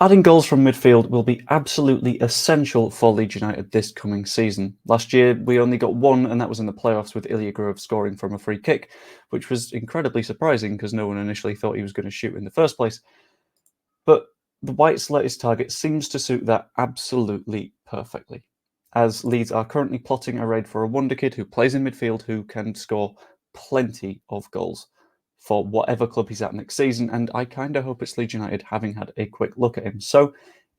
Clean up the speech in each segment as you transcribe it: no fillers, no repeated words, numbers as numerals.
Adding goals from midfield will be absolutely essential for Leeds United this coming season. Last year, we only got one, and that was in the playoffs with Ilya Grove scoring from a free kick, which was incredibly surprising because no one initially thought he was going to shoot in the first place. But the White's latest target seems to suit that absolutely perfectly, as Leeds are currently plotting a raid for a wonderkid who plays in midfield who can score plenty of goals for whatever club he's at next season, and I kind of hope it's Leeds United, having had a quick look at him. So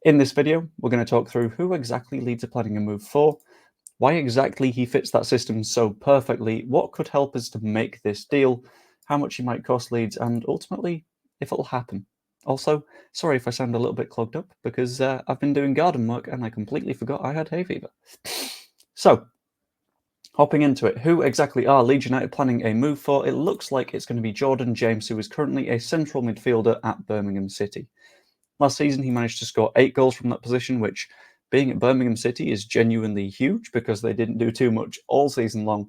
in this video, we're going to talk through who exactly Leeds are planning a move for, why exactly he fits that system so perfectly, what could help us to make this deal, how much he might cost Leeds, and ultimately, if it'll happen. Also, sorry if I sound a little bit clogged up, because I've been doing garden work and I completely forgot I had hay fever. So, hopping into it, who exactly are Leeds United planning a move for? It looks like it's going to be Jordan James, who is currently a central midfielder at Birmingham City. Last season, he managed to score 8 goals from that position, which, being at Birmingham City, is genuinely huge because they didn't do too much all season long.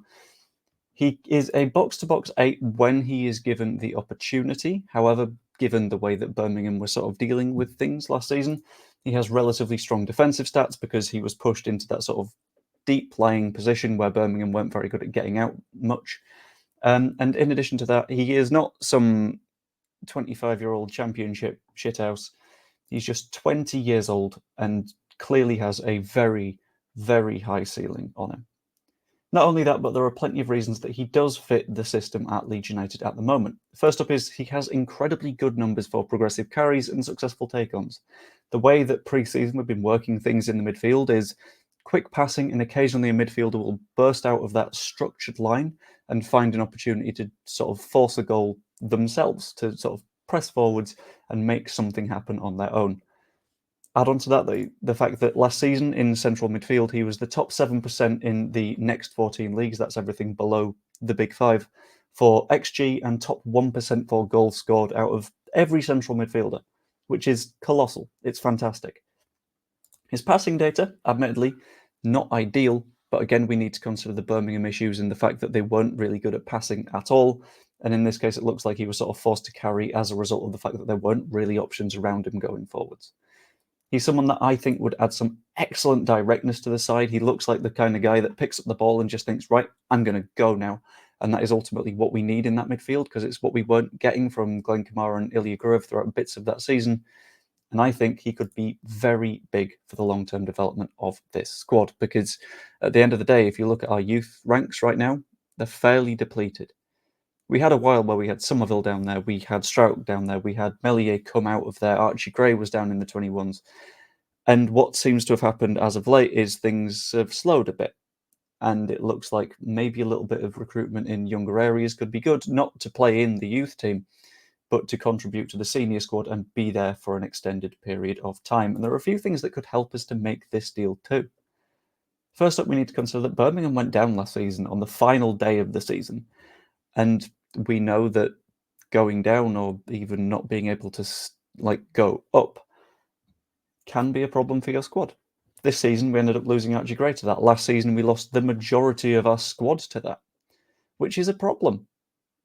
He is a box-to-box 8 when he is given the opportunity. However, given the way that Birmingham was sort of dealing with things last season, he has relatively strong defensive stats because he was pushed into that sort of deep-lying position where Birmingham weren't very good at getting out much. And in addition to that, he is not some 25-year-old championship shithouse. He's just 20 years old and clearly has a very, very high ceiling on him. Not only that, but there are plenty of reasons that he does fit the system at Leeds United at the moment. First up is he has incredibly good numbers for progressive carries and successful take-ons. The way that pre-season we've been working things in the midfield is quick passing, and occasionally a midfielder will burst out of that structured line and find an opportunity to sort of force a goal themselves, to sort of press forwards and make something happen on their own. Add on to that the fact that last season in central midfield, he was the top 7% in the next 14 leagues, that's everything below the big 5, for XG, and top 1% for goals scored out of every central midfielder, which is colossal. It's fantastic. His passing data, admittedly, not ideal, but again, we need to consider the Birmingham issues and the fact that they weren't really good at passing at all. And in this case, it looks like he was sort of forced to carry as a result of the fact that there weren't really options around him going forwards. He's someone that I think would add some excellent directness to the side. He looks like the kind of guy that picks up the ball and just thinks, right, I'm going to go now. And that is ultimately what we need in that midfield, because it's what we weren't getting from Glenn Kamara and Ilya Grove throughout bits of that season. And I think he could be very big for the long-term development of this squad, because at the end of the day, if you look at our youth ranks right now, they're fairly depleted. We had a while where we had Somerville down there, we had Strout down there, we had Meslier come out of there, Archie Gray was down in the 21s. And what seems to have happened as of late is things have slowed a bit. And it looks like maybe a little bit of recruitment in younger areas could be good, not to play in the youth team, but to contribute to the senior squad and be there for an extended period of time. And there are a few things that could help us to make this deal too. First up, we need to consider that Birmingham went down last season on the final day of the season. And we know that going down, or even not being able to go up, can be a problem for your squad. This season, we ended up losing Archie Gray to that. Last season, we lost the majority of our squad to that, which is a problem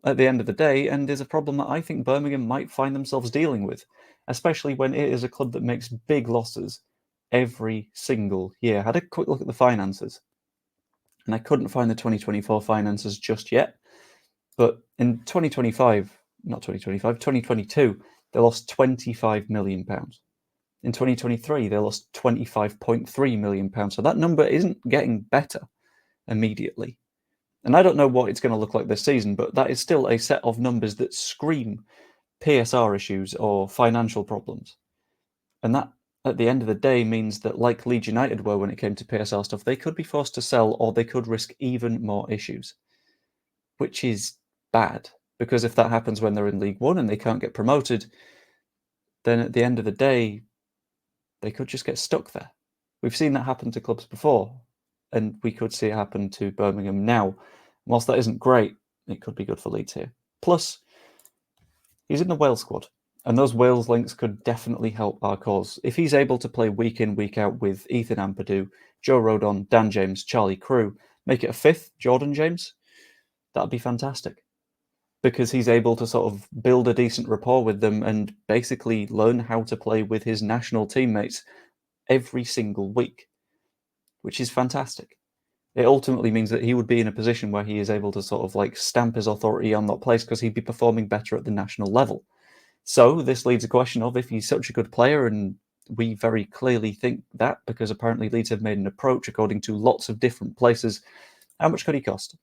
at the end of the day, and is a problem that I think Birmingham might find themselves dealing with, especially when it is a club that makes big losses every single year. I had a quick look at the finances, and I couldn't find the 2024 finances just yet, but in 2022, they lost £25 million. In 2023, they lost £25.3 million. So that number isn't getting better immediately. And I don't know what it's going to look like this season, but that is still a set of numbers that scream PSR issues or financial problems. And that, at the end of the day, means that, like Leeds United were when it came to PSR stuff, they could be forced to sell, or they could risk even more issues, which is bad. Because if that happens when they're in League One and they can't get promoted, then at the end of the day, they could just get stuck there. We've seen that happen to clubs before, and we could see it happen to Birmingham now. Whilst that isn't great, it could be good for Leeds here. Plus, he's in the Wales squad, and those Wales links could definitely help our cause. If he's able to play week in, week out with Ethan Ampadu, Joe Rodon, Dan James, Charlie Crew, make it a fifth Jordan James, that'd be fantastic. because he's able to sort of build a decent rapport with them and basically learn how to play with his national teammates every single week, which is fantastic. It ultimately means that he would be in a position where he is able to sort of like stamp his authority on that place because he'd be performing better at the national level. So this leads a question of, if he's such a good player, and we very clearly think that because apparently Leeds have made an approach according to lots of different places, how much could he cost?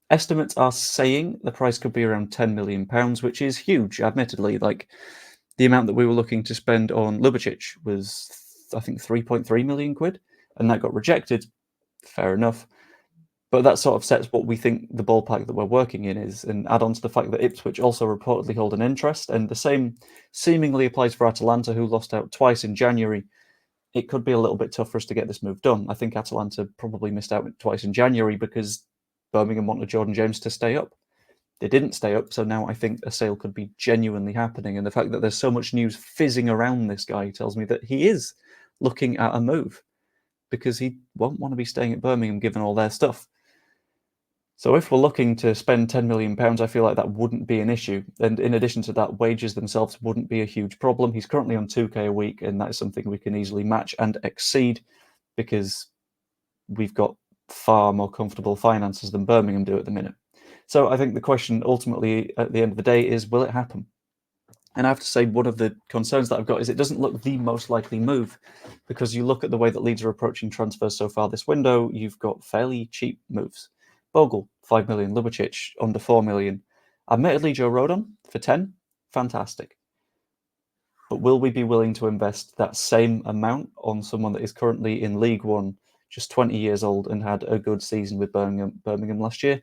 Estimates are saying the price could be around £10 million, which is huge, admittedly. Like, the amount that we were looking to spend on Lubicic was, I think, 3.3 million quid, and that got rejected. Fair enough. But that sort of sets what we think the ballpark that we're working in is, and add on to the fact that Ipswich also reportedly hold an interest, and the same seemingly applies for Atalanta, who lost out twice in January. It could be a little bit tough for us to get this move done. I think Atalanta probably missed out twice in January because Birmingham wanted Jordan James to stay up. They didn't stay up, so now I think a sale could be genuinely happening. And the fact that there's so much news fizzing around this guy tells me that he is looking at a move, because he won't want to be staying at Birmingham given all their stuff. So if we're looking to spend £10 million, I feel like that wouldn't be an issue. And in addition to that, wages themselves wouldn't be a huge problem. He's currently on 2k a week, and that is something we can easily match and exceed because we've got far more comfortable finances than Birmingham do at the minute. So I think the question ultimately at the end of the day is, will it happen? And I have to say, one of the concerns that I've got is it doesn't look the most likely move, because you look at the way that Leeds are approaching transfers so far this window, you've got fairly cheap moves. Bogle, 5 million. Lubicic, under 4 million. Admittedly, Joe Rodon, for 10, fantastic. But will we be willing to invest that same amount on someone that is currently in League One, just 20 years old, and had a good season with Birmingham last year?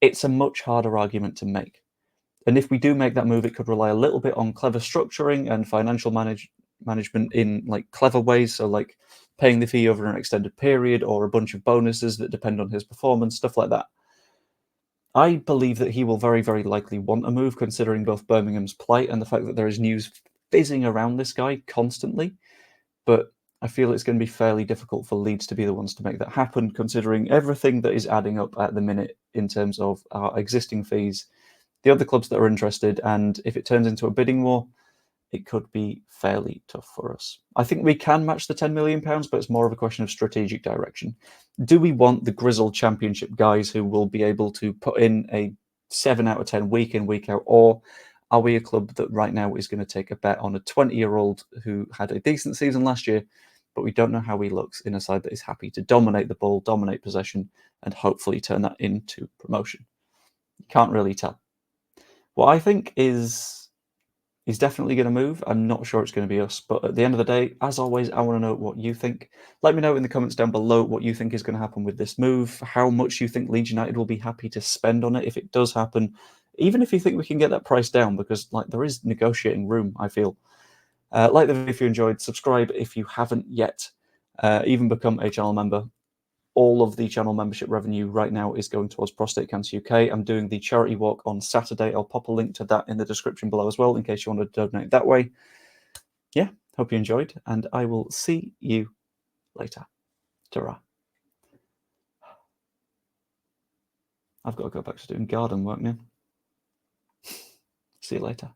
It's a much harder argument to make. And if we do make that move, it could rely a little bit on clever structuring and financial management in like clever ways. So like paying the fee over an extended period, or a bunch of bonuses that depend on his performance, stuff like that. I believe that he will very, very likely want a move, considering both Birmingham's plight and the fact that there is news fizzing around this guy constantly. But I feel it's going to be fairly difficult for Leeds to be the ones to make that happen, considering everything that is adding up at the minute in terms of our existing fees, the other clubs that are interested, and if it turns into a bidding war, it could be fairly tough for us. I think we can match the £10 million, but it's more of a question of strategic direction. Do we want the grizzled Championship guys who will be able to put in a 7 out of 10 week in, week out, or are we a club that right now is going to take a bet on a 20-year-old who had a decent season last year, but we don't know how he looks in a side that is happy to dominate the ball, dominate possession, and hopefully turn that into promotion? You can't really tell. What I think is he's definitely going to move. I'm not sure it's going to be us, but at the end of the day, as always, I want to know what you think. Let me know in the comments down below what you think is going to happen with this move, how much you think Leeds United will be happy to spend on it if it does happen, even if you think we can get that price down, because like there is negotiating room, I feel. Like the video if you enjoyed, subscribe if you haven't yet, even become a channel member. All of the channel membership revenue right now is going towards Prostate Cancer UK. I'm doing the charity walk on Saturday. I'll pop a link to that in the description below as well, in case you want to donate that way. Yeah, hope you enjoyed, and I will see you later. Ta-ra. I've got to go back to doing garden work now. See you later.